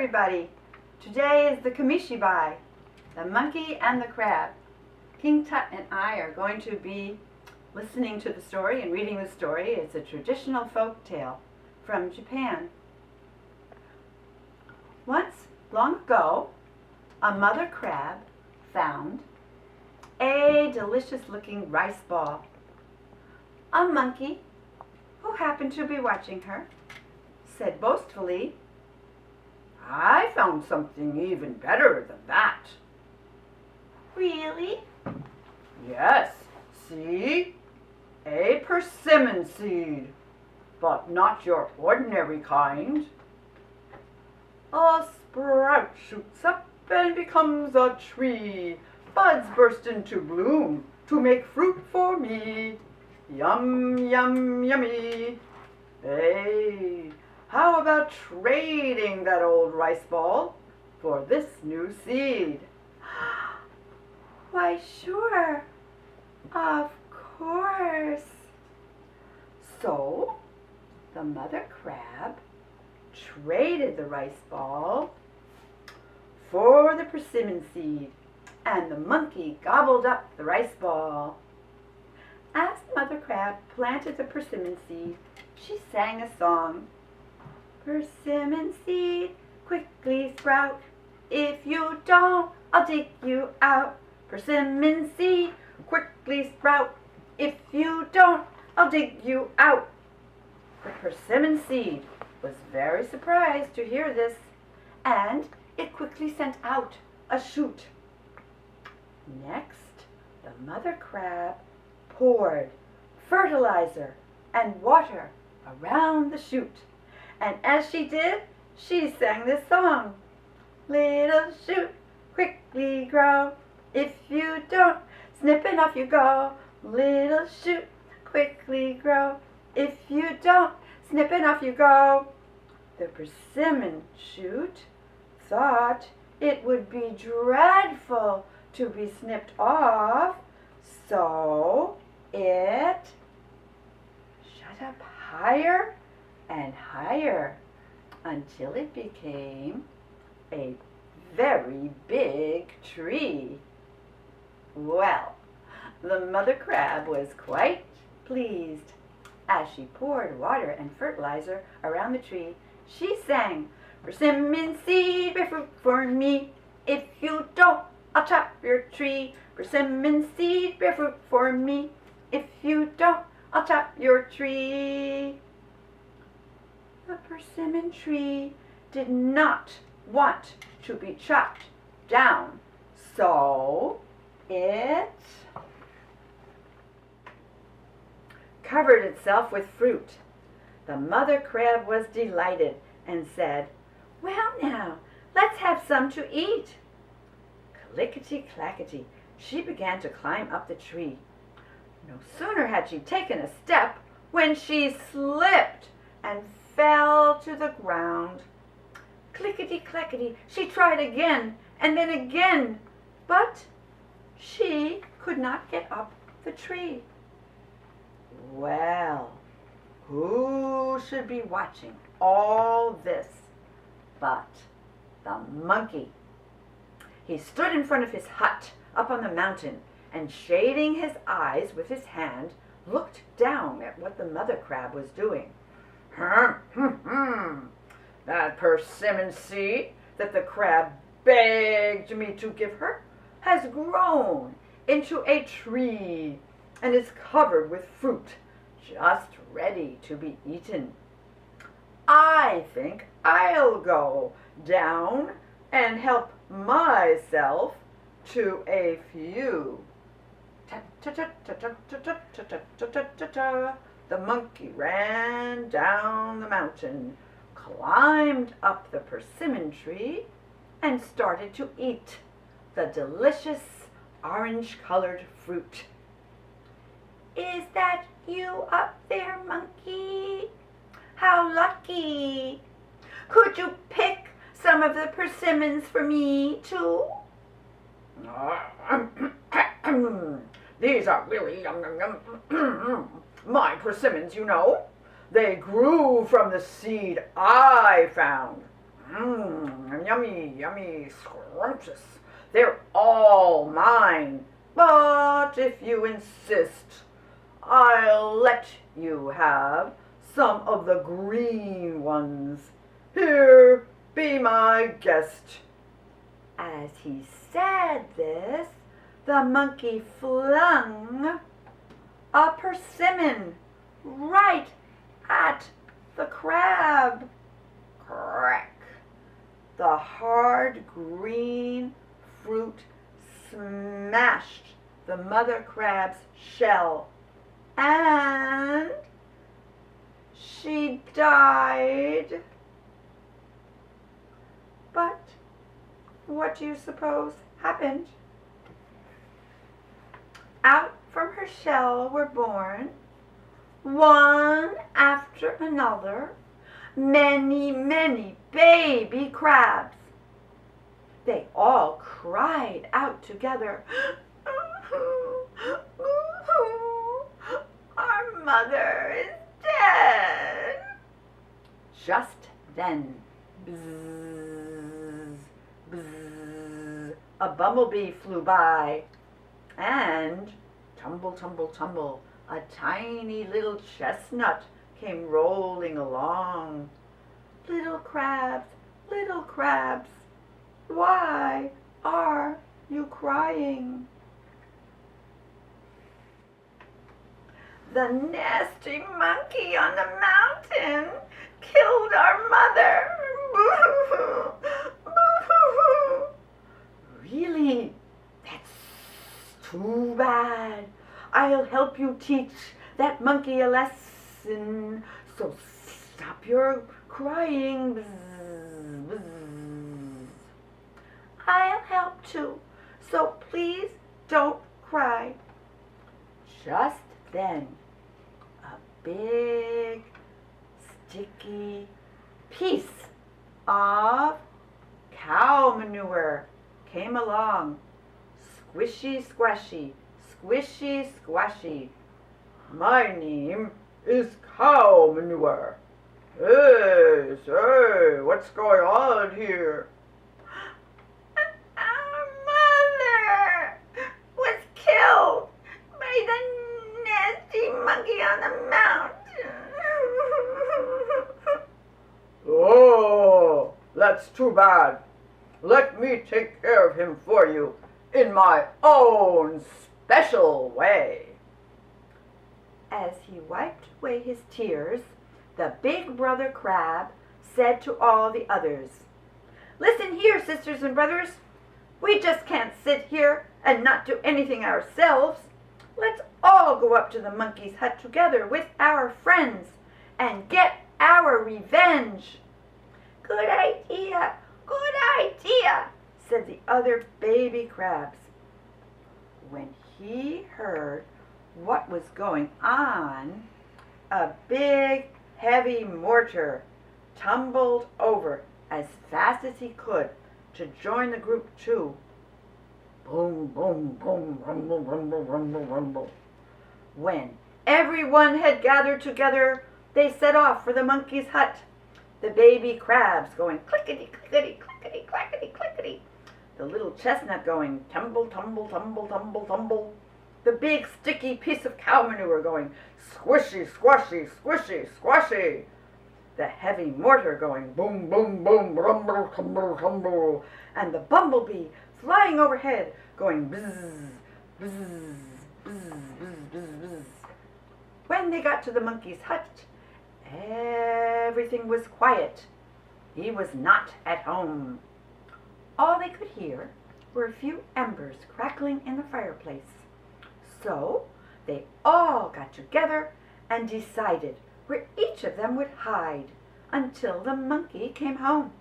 everybody. Today is the Kamishibai, the monkey and the crab. King Tut and I are going to be listening to the story and reading the story. It's a traditional folk tale from Japan. Once, long ago, a mother crab found a delicious-looking rice ball. A monkey, who happened to be watching her, said boastfully, "I found something even better than that." "Really?" "Yes, see? A persimmon seed, but not your ordinary kind. A sprout shoots up and becomes a tree. Buds burst into bloom to make fruit for me. Yum, yum, yummy. Hey, how about trading that old rice ball for this new seed?" "Why, sure. Of course." So the mother crab traded the rice ball for the persimmon seed, and the monkey gobbled up the rice ball. As the mother crab planted the persimmon seed, she sang a song. "Persimmon seed, quickly sprout. If you don't, I'll dig you out. Persimmon seed, quickly sprout. If you don't, I'll dig you out." The persimmon seed was very surprised to hear this, and it quickly sent out a shoot. Next, the mother crab poured fertilizer and water around the shoot, and as she did, she sang this song. "Little shoot, quickly grow. If you don't, snipping off you go. Little shoot, quickly grow. If you don't, snipping off you go." The persimmon shoot thought it would be dreadful to be snipped off, so it shot up higher and higher until it became a very big tree. Well, the mother crab was quite pleased. As she poured water and fertilizer around the tree, she sang, "Persimmon seed, bear fruit for me. If you don't, I'll chop your tree. Persimmon seed, bear fruit for me. If you don't, I'll chop your tree." The persimmon tree did not want to be chopped down, so it covered itself with fruit. The mother crab was delighted and said, "Well now, let's have some to eat." Clickety-clackety, she began to climb up the tree. No sooner had she taken a step when she slipped and fell to the ground. Clickety-clackety, she tried again and then again, but she could not get up the tree. Well, who should be watching all this but the monkey? He stood in front of his hut up on the mountain and, shading his eyes with his hand, looked down at what the mother crab was doing. That persimmon seed that the crab begged me to give her has grown into a tree and is covered with fruit, just ready to be eaten. I think I'll go down and help myself to a few. Ta-ta-ta-ta-ta-ta-ta-ta-ta-ta-ta. The monkey ran down the mountain, climbed up the persimmon tree, and started to eat the delicious orange-colored fruit. "Is that you up there, monkey? How lucky! Could you pick some of the persimmons for me, too?" "These are really my persimmons, you know. They grew from the seed I found." Yummy, yummy, scrumptious. They're all mine. But if you insist, I'll let you have some of the green ones. Here, be my guest." As he said this, the monkey flung a persimmon right at the crab. Crack! The hard green fruit smashed the mother crab's shell, and she died. But what do you suppose happened? Out from her shell were born, one after another, many, many baby crabs. They all cried out together, "Our mother is dead." Just then, bzzz, bzzz, a bumblebee flew by, and tumble, tumble, tumble, a tiny little chestnut came rolling along. Little crabs, why are you crying? The nasty monkey on the mountain killed our mother. Boo-hoo-hoo, boo-hoo-hoo. Really? That's too bad. I'll help you teach that monkey a lesson. So stop your crying. Bzz, bzz. I'll help too. So please don't cry. Just then, a big, sticky piece of cow manure came along. Squishy, squashy, squishy, squashy. My name is cow manure. Hey, say, what's going on here? Our mother was killed by the nasty monkey on the mountain. Oh, that's too bad. Let me take care of him for you in my own special way. As he wiped away his tears, the big brother crab said to all the others, "Listen here, sisters and brothers. We just can't sit here and not do anything ourselves. Let's all go up to the monkey's hut together with our friends and get our revenge." "Good idea, good idea," said the other baby crabs. When he heard what was going on, a big, heavy mortar tumbled over as fast as he could to join the group too. Boom, boom, boom, rumble, rumble, rumble, rumble. When everyone had gathered together, they set off for the monkey's hut. The baby crabs going clickety, clickety, clickety, clackety, clickety. The little chestnut going tumble, tumble, tumble, tumble, tumble. The big sticky piece of cow manure going squishy, squashy, squishy, squashy. The heavy mortar going boom, boom, boom, rumble, tumble, tumble. And the bumblebee flying overhead going bzzz, bzzz, bzzz, bzzz, bzzz, bzzz. When they got to the monkey's hut, everything was quiet. He was not at home. All they could hear were a few embers crackling in the fireplace. So they all got together and decided where each of them would hide until the monkey came home.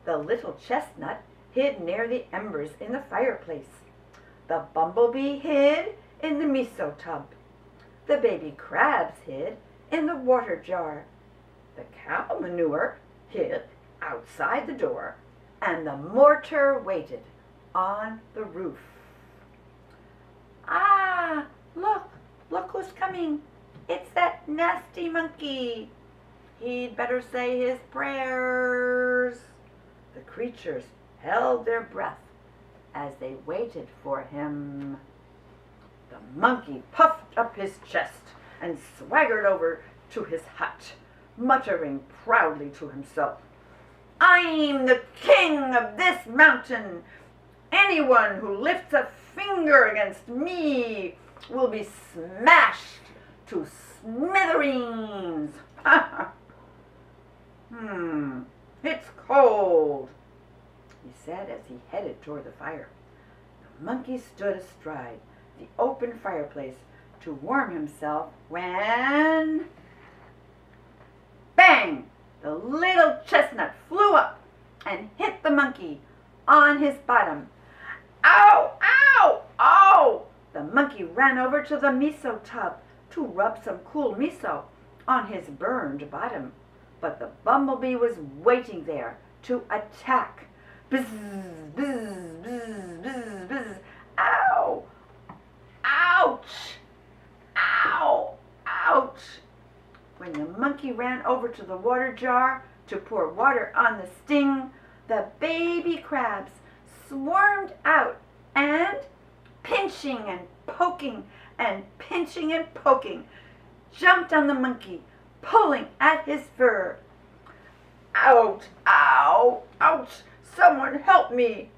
The little chestnut hid near the embers in the fireplace. The bumblebee hid in the miso tub. The baby crabs hid in the water jar. The cow manure hid outside the door, and the mortar waited on the roof. "Ah, look who's coming. It's that nasty monkey. He'd better say his prayers." creatures held their breath as they waited for him. The monkey puffed up his chest and swaggered over to his hut, muttering proudly to himself, "I'm the king of this mountain. Anyone who lifts a finger against me will be smashed to smithereens." It's cold," he said as he headed toward the fire. The monkey stood astride the open fireplace to warm himself when, bang! The little chestnut flew up and hit the monkey on his bottom. "Ow! Ow! Oh!" The monkey ran over to the miso tub to rub some cool miso on his burned bottom. But the bumblebee was waiting there to attack. Buzz, buzz, buzz, buzz, buzz. Ow! Ouch! Ow! Ouch! When the monkey ran over to the water jar to pour water on the sting, the baby crabs swarmed out and, pinching and poking and pinching and poking, jumped on the monkey, pulling at his fur. "Ouch! Ow! Ouch! Someone help me!"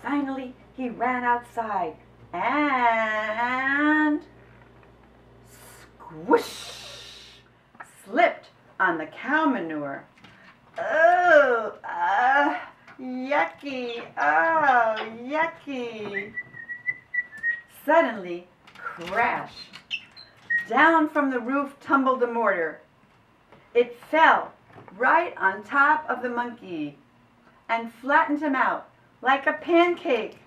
Finally, he ran outside and squish! Slipped on the cow manure. "Oh, yucky! Oh, yucky!" Suddenly, crash! Down from the roof tumbled the mortar. It fell right on top of the monkey and flattened him out like a pancake.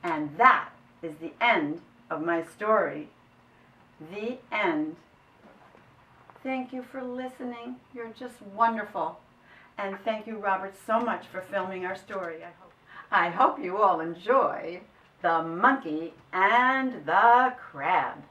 And that is the end of my story. The end. Thank you for listening. You're just wonderful. And thank you, Robert, so much for filming our story. I hope you all enjoyed The Monkey and the Crab.